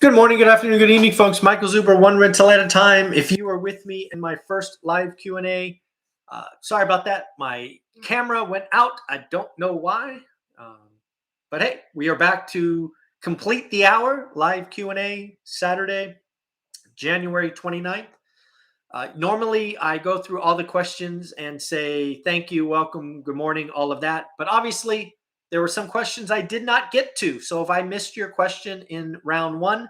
Good morning, good afternoon, good evening, folks. Michael Zuber, one rental at a time. If you are with me in my first live Q&A, sorry about that. My camera went out. I don't know why. Um, but hey, we are back to complete the hour live Q&A Saturday, January 29th. Normally, I go through all the questions and say thank you, welcome, good morning, all of that. But obviously, there were some questions I did not get to. So if I missed your question in round one,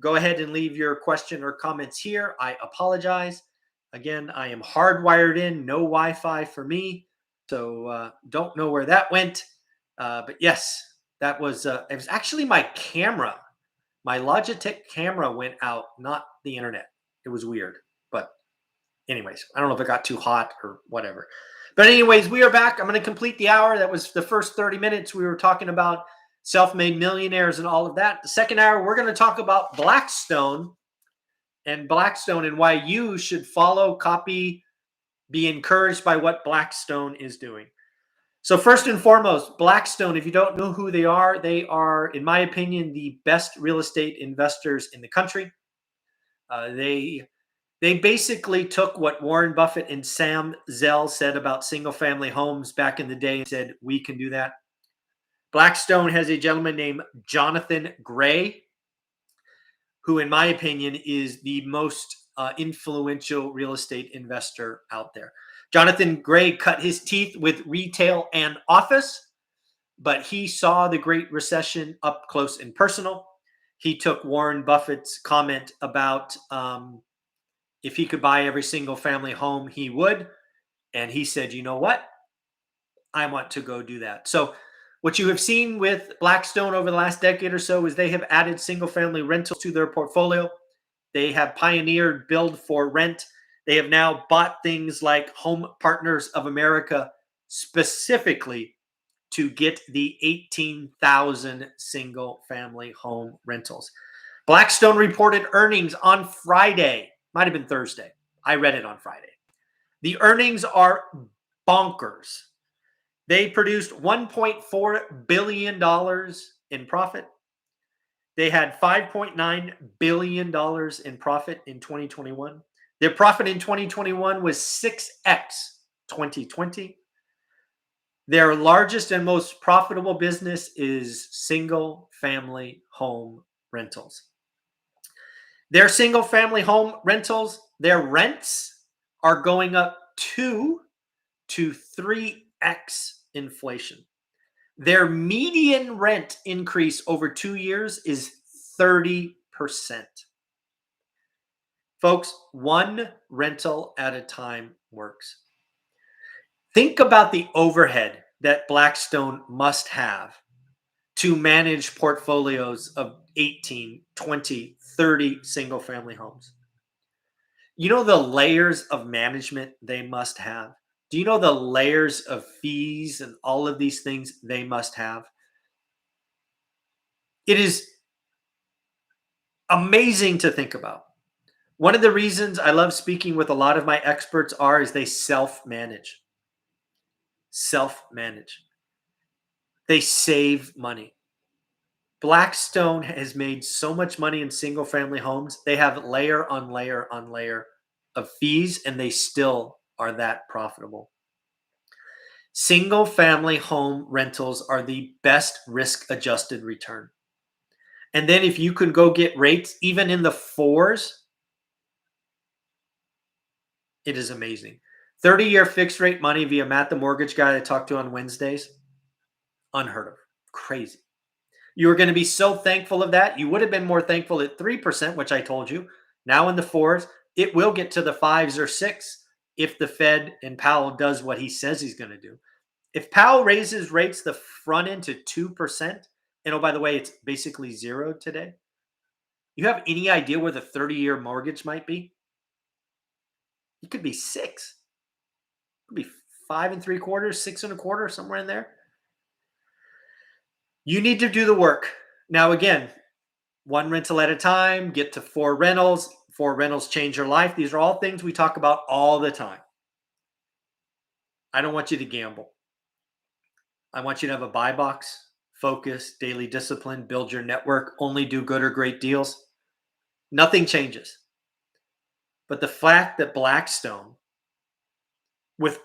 go ahead and leave your question or comments here. I apologize. Again, I am hardwired in, no Wi-Fi for me. So don't know where that went. But yes, it was actually my camera. My Logitech camera went out, not the internet. It was weird. But anyways, I don't know if it got too hot or whatever. But anyways, we are back. I'm going to complete the hour. That was the first 30 minutes. We were talking about self-made millionaires and all of that. The second hour, we're going to talk about Blackstone and why you should follow, copy, be encouraged by what Blackstone is doing. So first and foremost, Blackstone, if you don't know who they are, in my opinion, the best real estate investors in the country. They basically took what Warren Buffett and Sam Zell said about single-family homes back in the day and said, we can do that. Blackstone has a gentleman named Jonathan Gray, who, in my opinion, is the most influential real estate investor out there. Jonathan Gray cut his teeth with retail and office, but he saw the Great Recession up close and personal. He took Warren Buffett's comment about if he could buy every single family home, he would. And he said, you know what? I want to go do that. So what you have seen with Blackstone over the last decade or so is they have added single family rentals to their portfolio. They have pioneered build for rent. They have now bought things like Home Partners of America specifically to get the 18,000 single family home rentals. Blackstone reported earnings on Friday. Might have been Thursday. I read it on Friday. The earnings are bonkers. They produced $1.4 billion in profit. They had $5.9 billion in profit in 2021. Their profit in 2021 was 6x 2020. Their largest and most profitable business is single family home rentals. Their single family home rentals, their rents are going up 2 to 3x inflation. Their median rent increase over 2 years is 30%. Folks, one rental at a time works. Think about the overhead that Blackstone must have to manage portfolios of 18, 20, 30 single family homes. You know the layers of management they must have? Do you know the layers of fees and all of these things they must have? It is amazing to think about. One of the reasons I love speaking with a lot of my experts is they self-manage. Self-manage. They save money. Blackstone has made so much money in single family homes. They have layer on layer on layer of fees, and they still are that profitable. Single family home rentals are the best risk adjusted return. And then if you can go get rates even in the 4s, it is amazing. 30-year fixed rate money via Matt the mortgage guy I talked to on Wednesdays, unheard of. Crazy. You were going to be so thankful of that. You would have been more thankful at 3%, which I told you. Now in the 4s, it will get to the 5s or 6 if the Fed and Powell does what he says he's going to do. If Powell raises rates the front end to 2%, and oh, by the way, it's basically zero today. You have any idea where the 30-year mortgage might be? It could be 6. It could be 5 3/4, 6 1/4, somewhere in there. You need to do the work. Now, again, one rental at a time, get to 4 rentals. 4 rentals change your life. These are all things we talk about all the time. I don't want you to gamble. I want you to have a buy box, focus, daily discipline, build your network, only do good or great deals. Nothing changes. But the fact that Blackstone, with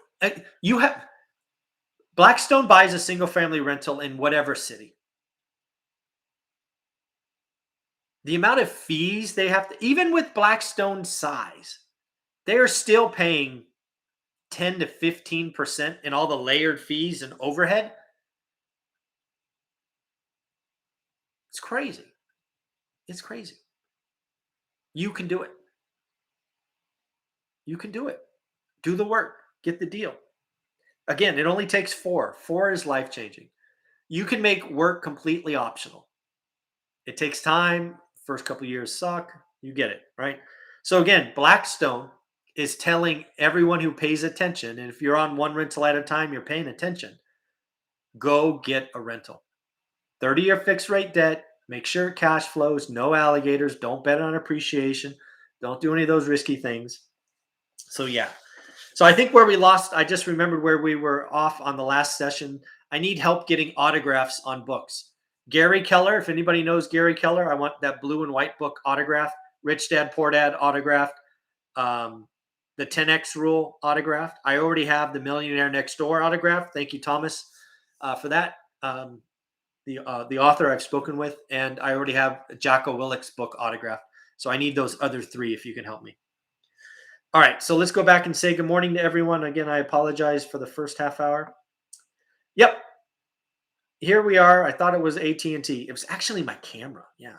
you have Blackstone buys a single family rental in whatever city. The amount of fees they have to, even with Blackstone's size, they are still paying 10 to 15% in all the layered fees and overhead. It's crazy. It's crazy. You can do it. You can do it. Do the work. Get the deal. Again, it only takes 4. 4 is life changing. You can make work completely optional. It takes time. First couple of years suck. You get it, right? So again, Blackstone is telling everyone who pays attention, and if you're on one rental at a time, you're paying attention, go get a rental. 30-year fixed rate debt. Make sure it cash flows. No alligators. Don't bet on appreciation. Don't do any of those risky things. So yeah. So I think where we lost, I just remembered where we were off on the last session. I need help getting autographs on books. Gary Keller, if anybody knows Gary Keller, I want that blue and white book autographed. Rich Dad, Poor Dad autographed. The 10X Rule autographed. I already have the Millionaire Next Door autographed. Thank you, Thomas, for that. The author I've spoken with, and I already have Jocko Willick's book autographed. So I need those other 3 if you can help me. All right, so let's go back and say good morning to everyone. Again, I apologize for the first half hour. Yep, here we are. I thought it was AT&T. It was actually my camera. Yeah.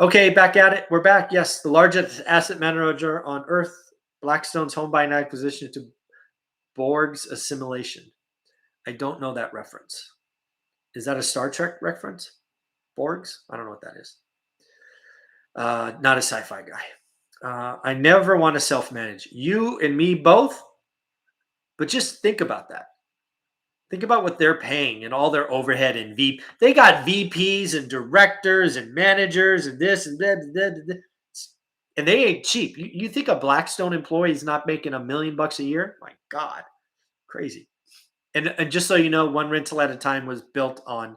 Okay, back at it. We're back. Yes, the largest asset manager on earth. Blackstone's home buying acquisition to Borg's assimilation. I don't know that reference. Is that a Star Trek reference? Borg's? I don't know what that is. Not a sci-fi guy. I never want to self-manage. You and me both. But just think about that. Think about what they're paying and all their overhead and VP. They got VPs and directors and managers and this and that. And they ain't cheap. You think a Blackstone employee is not making $1 million a year? My God, crazy. And just so you know, one rental at a time was built on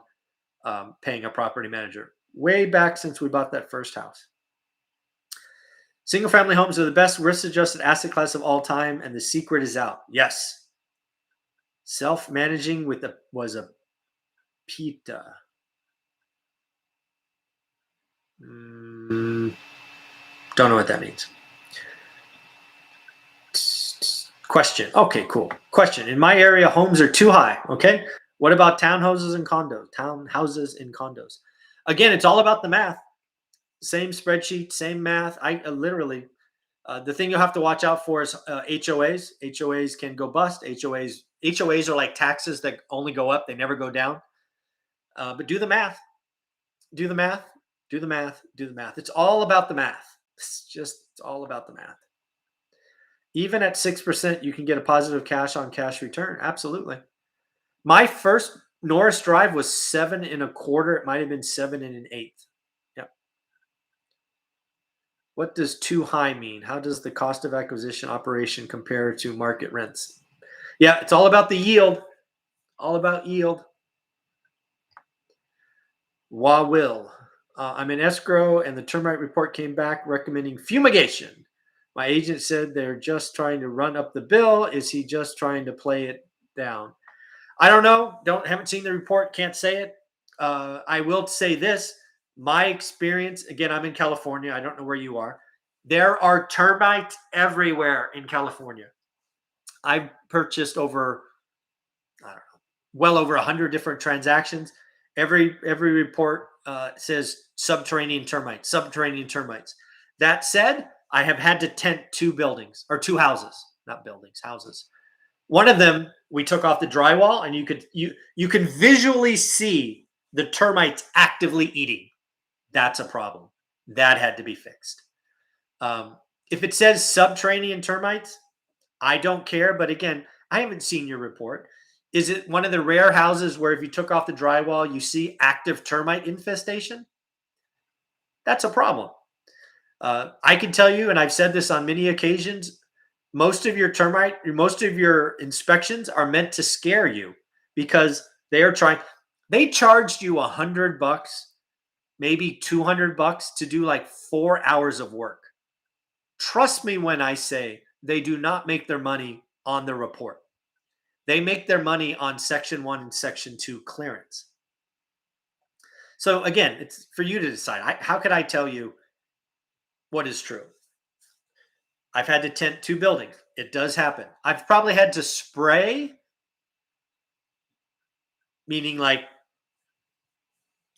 paying a property manager way back since we bought that first house. Single-family homes are the best risk-adjusted asset class of all time, and the secret is out. Yes. Self-managing was a pita. Don't know what that means. Question. Okay, cool. Question. In my area, homes are too high. Okay. What about townhouses and condos? Townhouses and condos. Again, it's all about the math. Same spreadsheet, same math. I literally, the thing you'll have to watch out for is HOAs. HOAs can go bust. HOAs are like taxes that only go up. They never go down. But do the math. Do the math. Do the math. Do the math. It's all about the math. It's all about the math. Even at 6%, you can get a positive cash on cash return. Absolutely. My first Norris Drive was 7 1/4. It might have been 7 1/8. Yep. What does too high mean? How does the cost of acquisition operation compare to market rents? Yeah, it's all about the yield. All about yield. Will. I'm in escrow, and the termite report came back recommending fumigation. My agent said they're just trying to run up the bill. Is he just trying to play it down? I don't know. Haven't seen the report. Can't say it. I will say this. My experience, again, I'm in California. I don't know where you are. There are termites everywhere in California. I've purchased well over 100 different transactions. Every report says subterranean termites. That said, I have had to tent 2 houses, not buildings, houses. One of them we took off the drywall, and you can visually see the termites actively eating. That's a problem. That had to be fixed. If it says subterranean termites, I don't care. But again, I haven't seen your report. Is it one of the rare houses where if you took off the drywall, you see active termite infestation? That's a problem. I can tell you, and I've said this on many occasions, most of your inspections are meant to scare you because they are trying. They charged you $100, maybe $200 to do like 4 hours of work. Trust me when I say they do not make their money on the report. They make their money on section 1 and section 2 clearance. So again, it's for you to decide. How could I tell you what is true? I've had to tent 2 buildings. It does happen. I've probably had to spray, meaning like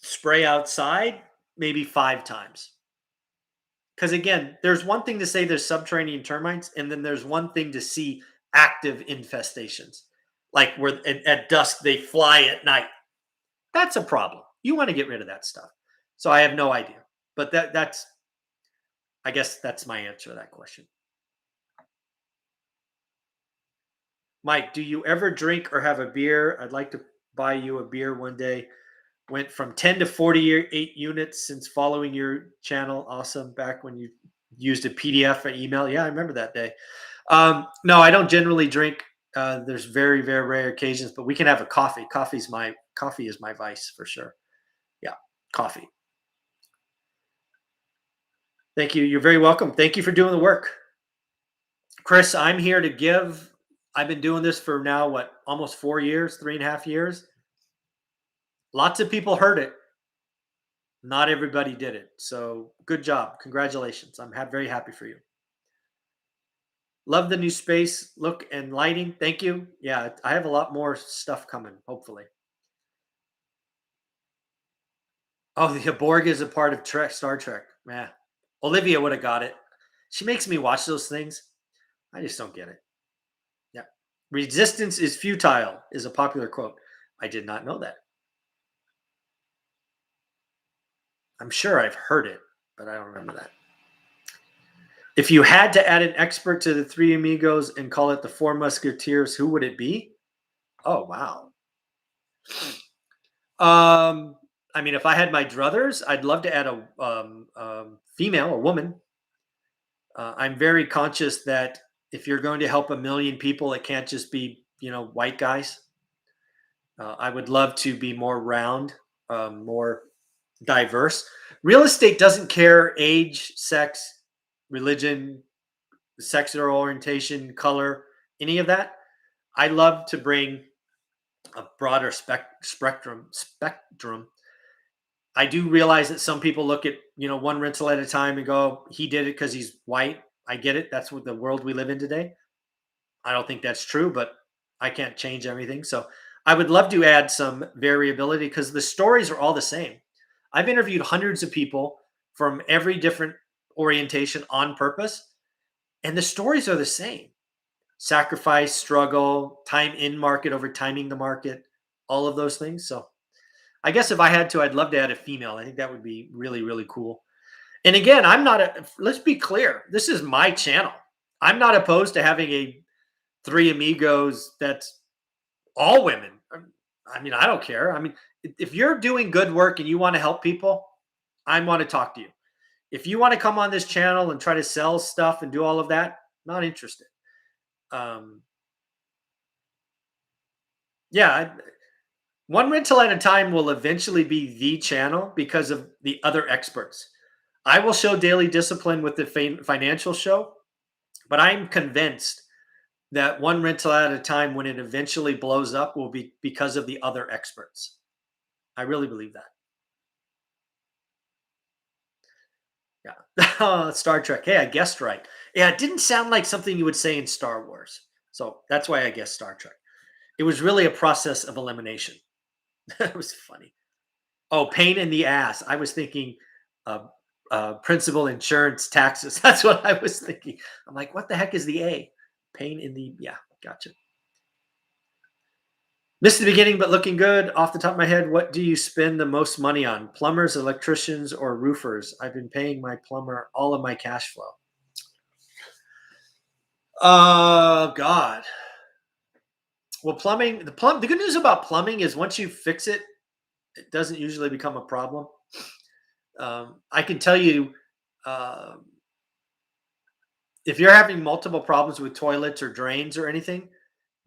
spray outside, maybe 5 times. Because again, there's one thing to say there's subterranean termites, and then there's one thing to see active infestations, like where at dusk they fly at night. That's a problem. You want to get rid of that stuff. So I have no idea, but that's I guess that's my answer to that question. Mike, do you ever drink or have a beer? I'd like to buy you a beer one day. Went from 10 to 48 units since following your channel. Awesome. Back when you used a PDF or email. Yeah, I remember that day. No, I don't generally drink. There's very, very rare occasions, but we can have a coffee. Coffee is my vice for sure. Yeah, coffee. Thank you. You're very welcome. Thank you for doing the work. Chris, I'm here to give. I've been doing this for now, what, almost 4 years, 3.5 years. Lots of people heard it. Not everybody did it. So good job. Congratulations. I'm very happy for you. Love the new space look and lighting. Thank you. Yeah, I have a lot more stuff coming, hopefully. Oh, the Borg is a part of Star Trek. Yeah. Olivia would have got it. She makes me watch those things. I just don't get it. Yeah. Resistance is futile is a popular quote. I did not know that. I'm sure I've heard it, but I don't remember that. If you had to add an expert to the Three Amigos and call it the Four Musketeers, who would it be? Oh, wow. I mean, if I had my druthers, I'd love to add a female, a woman. I'm very conscious that if you're going to help a million people, it can't just be, white guys. I would love to be more round, more diverse. Real estate doesn't care age, sex, religion, sexual orientation, color, any of that. I love to bring a broader spectrum. I do realize that some people look at one rental at a time and go, he did it because he's white. I get it. That's what the world we live in today. I don't think that's true, but I can't change everything. So I would love to add some variability because the stories are all the same. I've interviewed hundreds of people from every different orientation on purpose, and the stories are the same. Sacrifice, struggle, time in market over timing the market, all of those things. So I guess if I had to, I'd love to add a female. I think that would be really, really cool. And again, let's be clear. This is my channel. I'm not opposed to having a Three Amigos that's all women. I mean, I don't care. I mean, if you're doing good work and you want to help people, I want to talk to you. If you want to come on this channel and try to sell stuff and do all of that, not interested. Yeah, one rental at a time will eventually be the channel because of the other experts. I will show daily discipline with the financial show, but I'm convinced that one rental at a time, when it eventually blows up, will be because of the other experts. I really believe that. Yeah. Star Trek. Hey, I guessed right. Yeah, it didn't sound like something you would say in Star Wars. So that's why I guessed Star Trek. It was really a process of elimination. It was funny. Oh, pain in the ass. I was thinking principal, insurance, taxes. That's what I was thinking. I'm like, what the heck is the A? Pain in the, yeah, gotcha. Missed the beginning, but looking good. Off the top of my head, what do you spend the most money on? Plumbers, electricians, or roofers? I've been paying my plumber all of my cash flow. Oh, God. Well, plumbing, the good news about plumbing is once you fix it, it doesn't usually become a problem. I can tell you, if you're having multiple problems with toilets or drains or anything,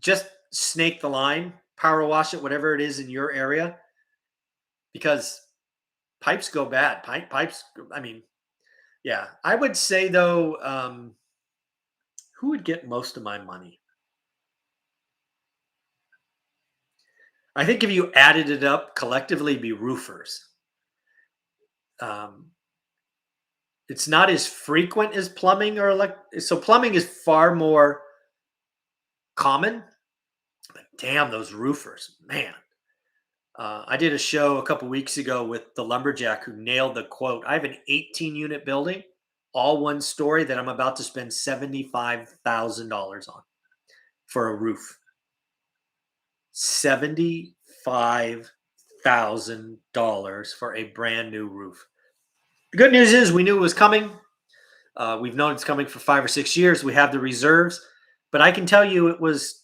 just snake the line, power wash it, whatever it is in your area. because pipes go bad. Pipes. I mean, yeah. I would say though, who would get most of my money? I think if you added it up collectively, it'd be roofers. Um, it's not as frequent as plumbing or so plumbing is far more common. But damn, those roofers, man. I did a show a couple weeks ago with the lumberjack who nailed the quote. I have an 18 unit building, all one story, that I'm about to spend $75,000 on for a roof. $75,000 for a brand new roof. The good news is we knew it was coming. We've known it's coming for 5 or 6 years. We have the reserves, but I can tell you it was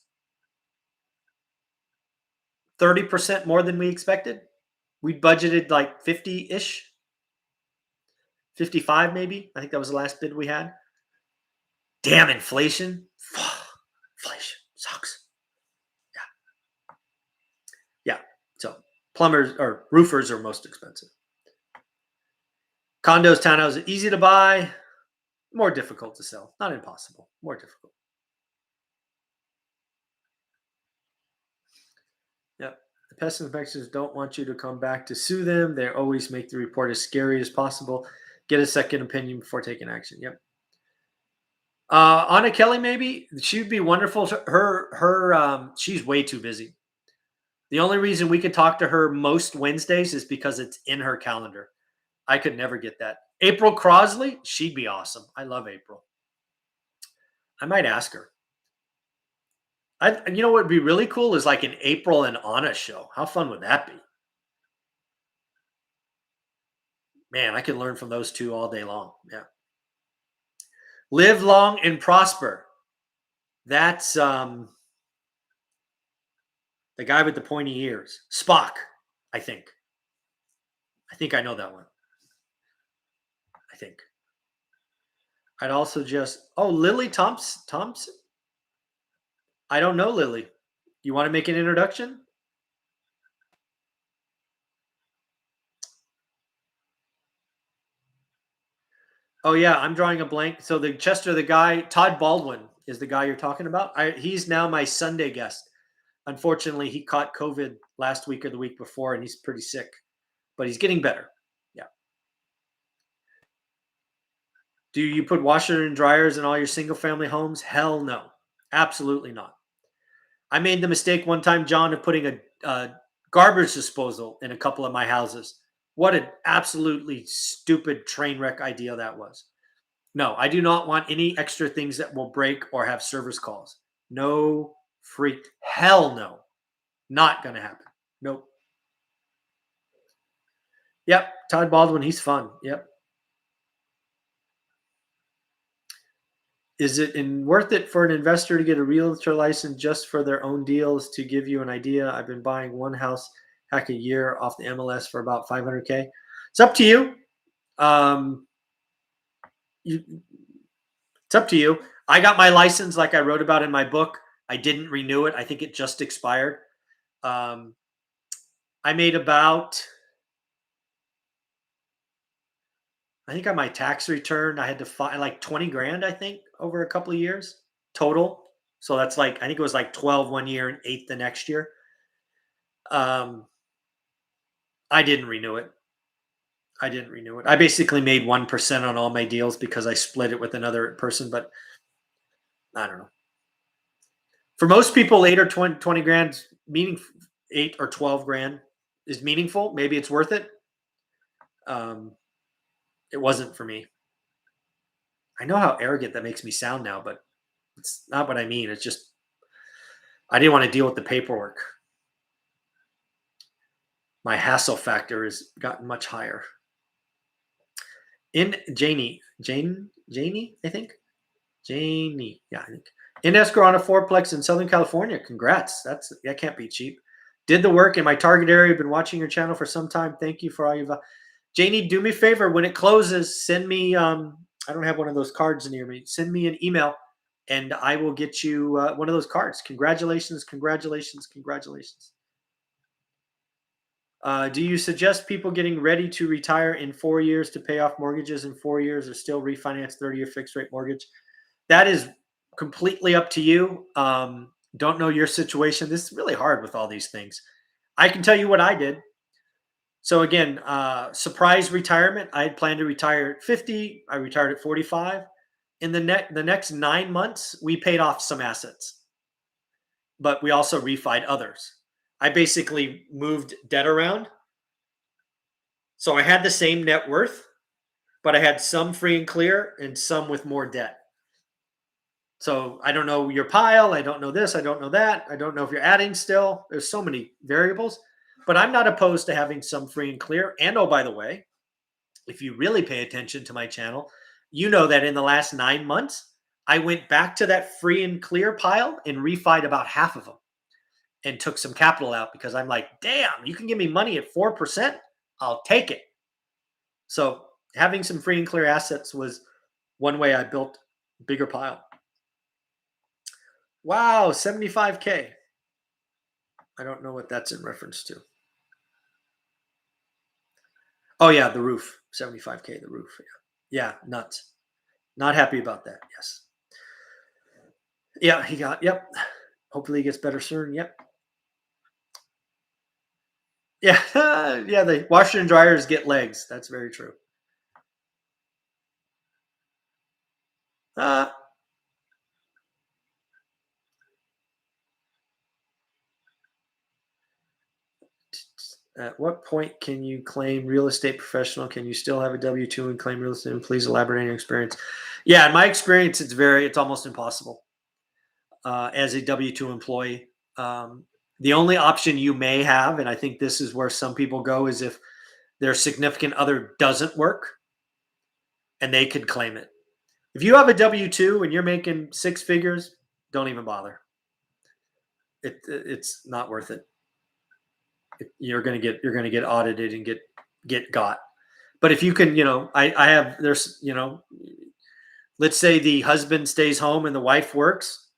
30% more than we expected. We budgeted like 50-ish, 55 maybe. I think that was the last bid we had. Damn inflation. Inflation sucks. Yeah. So plumbers or roofers are most expensive. Condos, townhouses, easy to buy, more difficult to sell. Not impossible, more difficult. Yep. The pest inspectors don't want you to come back to sue them. They always make the report as scary as possible. Get a second opinion before taking action. Yep. Anna Kelly, maybe she'd be wonderful. She's way too busy. The only reason we could talk to her most Wednesdays is because it's in her calendar. I could never get that. April Crosley, she'd be awesome. I love April. I might ask her. You know what would be really cool is like an April and Anna show. How fun would that be? Man, I could learn from those two all day long. Yeah. Live long and prosper. That's the guy with the pointy ears. Spock, I think. I think I know that one. I think. I'd also Lily Thompson. I don't know Lily. You want to make an introduction? Oh yeah, I'm drawing a blank. So the guy, Todd Baldwin is the guy you're talking about. He's now my Sunday guest. Unfortunately, he caught COVID last week or the week before, and he's pretty sick, but he's getting better. Yeah. Do you put washer and dryers in all your single family homes? Hell no, absolutely not. I made the mistake one time, John, of putting a garbage disposal in a couple of my houses. What an absolutely stupid train wreck idea that was. No, I do not want any extra things that will break or have service calls. No freak. Hell no. Not going to happen. Nope. Yep. Todd Baldwin, he's fun. Yep. Is it worth it for an investor to get a realtor license just for their own deals? To give you an idea, I've been buying one house hack a year off the MLS for about 500K. It's up to you. It's up to you. I got my license like I wrote about in my book. I didn't renew it. I think it just expired. I made about, I think on my tax return, I had to file like 20 grand, I think, over a couple of years total. So that's like, I think it was like 12 one year and 8 the next year. I didn't renew it. I basically made 1% on all my deals because I split it with another person, but I don't know. For most people, 8 or 20 grand, meaning 8 or 12 grand is meaningful. Maybe it's worth it. It wasn't for me. I know how arrogant that makes me sound now, but it's not what I mean. It's just, I didn't want to deal with the paperwork. My hassle factor has gotten much higher. Janie, I think. Janie, yeah, I think. In escrow on a fourplex in Southern California. Congrats. That can't be cheap. Did the work in my target area. Been watching your channel for some time. Thank you for all you've. Janie, do me a favor. When it closes, send me. I don't have one of those cards near me. Send me an email, and I will get you one of those cards. Congratulations, congratulations, congratulations. Do you suggest people getting ready to retire in 4 years to pay off mortgages in 4 years or still refinance 30-year fixed rate mortgage? That is completely up to you. Don't know your situation. This is really hard with all these things. I can tell you what I did. So again, surprise retirement. I had planned to retire at 50. I retired at 45. In the next 9 months, we paid off some assets, but we also refied others. I basically moved debt around. So I had the same net worth, but I had some free and clear and some with more debt. So I don't know your pile. I don't know this. I don't know that. I don't know if you're adding still. There's so many variables, but I'm not opposed to having some free and clear. And oh, by the way, if you really pay attention to my channel, you know that in the last 9 months, I went back to that free and clear pile and refied about half of them and took some capital out because I'm like, damn, you can give me money at 4%. I'll take it. So having some free and clear assets was one way I built a bigger pile. Wow, 75K. I don't know what that's in reference to. Oh yeah, the roof. 75K, the roof. Yeah, nuts. Not happy about that. Yes. Yeah, yep. Hopefully he gets better soon. Yep. Yeah. Yeah, the washer and dryers get legs. That's very true. Uh, at what point can you claim real estate professional? Can you still have a W-2 and claim real estate? And please elaborate on your experience. Yeah, in my experience, it's almost impossible as a W-2 employee. The only option you may have, and I think this is where some people go, is if their significant other doesn't work and they could claim it. If you have a W-2 and you're making six figures, don't even bother. It's not worth it. You're gonna get audited and get got. But if you can, let's say the husband stays home and the wife works.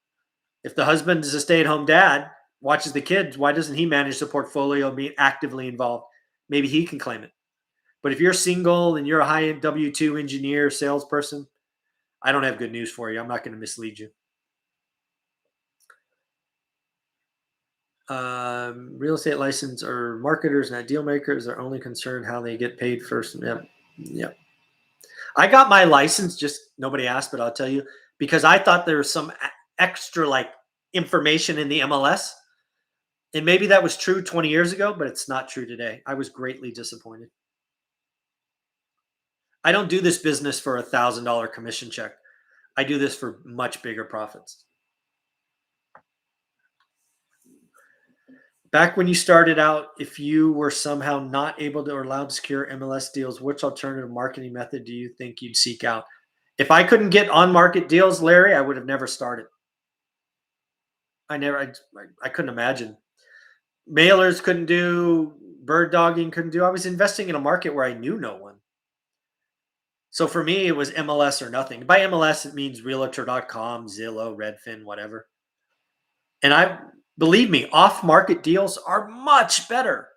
If the husband is a stay-at-home dad, watches the kids, why doesn't he manage the portfolio and be actively involved? Maybe he can claim it. But if you're single and you're a high-end W-2 engineer, salesperson, I don't have good news for you. I'm not going to mislead you. Real estate license or marketers, not deal makers, are only concerned how they get paid first. Yep. Yep. I got my license, just nobody asked, but I'll tell you, because I thought there was some extra information in the MLS. And maybe that was true 20 years ago, but it's not true today. I was greatly disappointed. I don't do this business for $1,000 commission check. I do this for much bigger profits. Back when you started out, if you were somehow not able to or allowed to secure MLS deals, which alternative marketing method do you think you'd seek out? If I couldn't get on market deals, Larry, I would have never started. I couldn't imagine. Mailers couldn't do, bird dogging couldn't do. I was investing in a market where I knew no one. So for me, it was MLS or nothing. By MLS, it means realtor.com, Zillow, Redfin, whatever. And believe me, off-market deals are much better.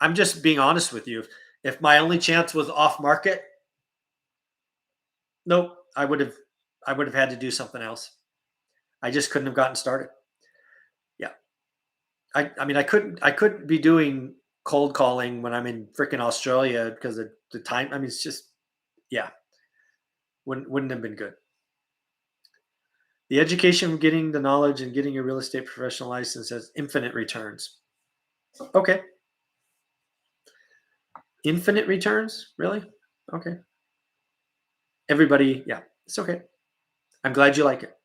I'm just being honest with you. If my only chance was off-market, nope, I would have had to do something else. I just couldn't have gotten started. Yeah. I mean, I couldn't be doing cold calling when I'm in freaking Australia because of the time. I mean, it's just, yeah, wouldn't have been good. The education of getting the knowledge and getting a real estate professional license has infinite returns. Okay. Infinite returns? Really? Okay. Everybody, yeah, it's okay. I'm glad you like it.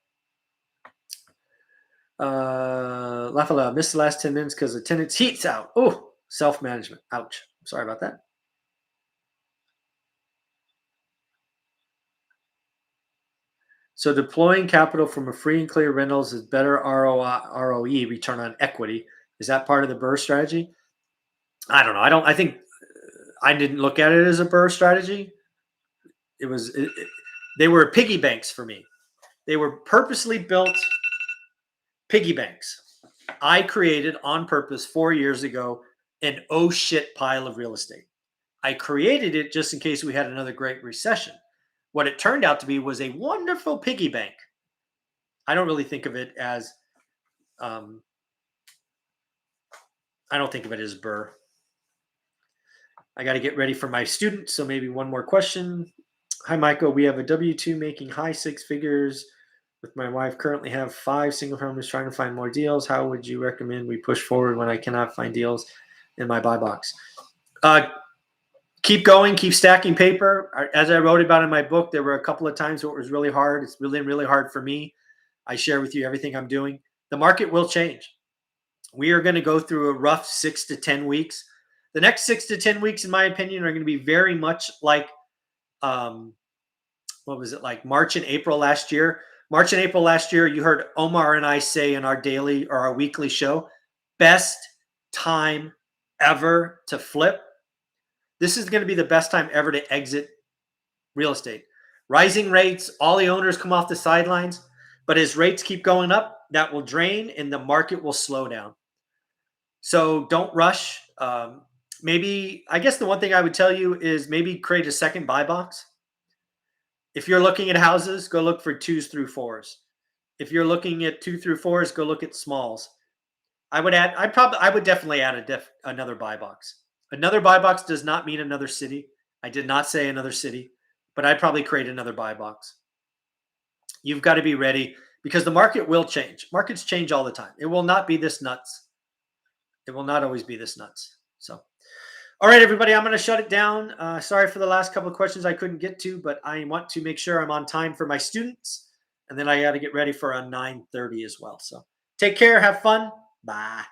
Laugh aloud. Missed the last 10 minutes because the tenant's heat's out. Oh, self-management. Ouch. Sorry about that. So deploying capital from a free and clear rentals is better ROE, return on equity. Is that part of the BRRRR strategy? I don't know. I think I didn't look at it as a BRRRR strategy. They were piggy banks for me. They were purposely built piggy banks. I created on purpose 4 years ago an oh shit pile of real estate. I created it just in case we had another great recession. What it turned out to be was a wonderful piggy bank. I don't really think of it as, um, I don't think of it as Burr. I got to get ready for my student. So maybe one more question. Hi, Michael. We have a W-2 making high six figures with my wife. Currently have 5 single families trying to find more deals. How would you recommend we push forward when I cannot find deals in my buy box? Keep going, keep stacking paper. As I wrote about in my book, there were a couple of times where it was really hard. It's really, really hard for me. I share with you everything I'm doing. The market will change. We are going to go through a rough 6 to 10 weeks. The next 6 to 10 weeks, in my opinion, are going to be very much like, what was it, like March and April last year? March and April last year, you heard Omar and I say in our daily or our weekly show, best time ever to flip. This is going to be the best time ever to exit real estate. Rising rates, all the owners come off the sidelines, but as rates keep going up, that will drain and the market will slow down. So don't rush. Maybe, I guess the one thing I would tell you is maybe create a second buy box. If you're looking at houses, go look for 2s through 4s. If you're looking at 2 through 4s, go look at smalls. I would definitely add another buy box. Another buy box does not mean another city. I did not say another city, but I'd probably create another buy box. You've got to be ready because the market will change. Markets change all the time. It will not be this nuts. It will not always be this nuts. So, all right, everybody, I'm going to shut it down. Sorry for the last couple of questions I couldn't get to, but I want to make sure I'm on time for my students. And then I got to get ready for a 9:30 as well. So take care. Have fun. Bye.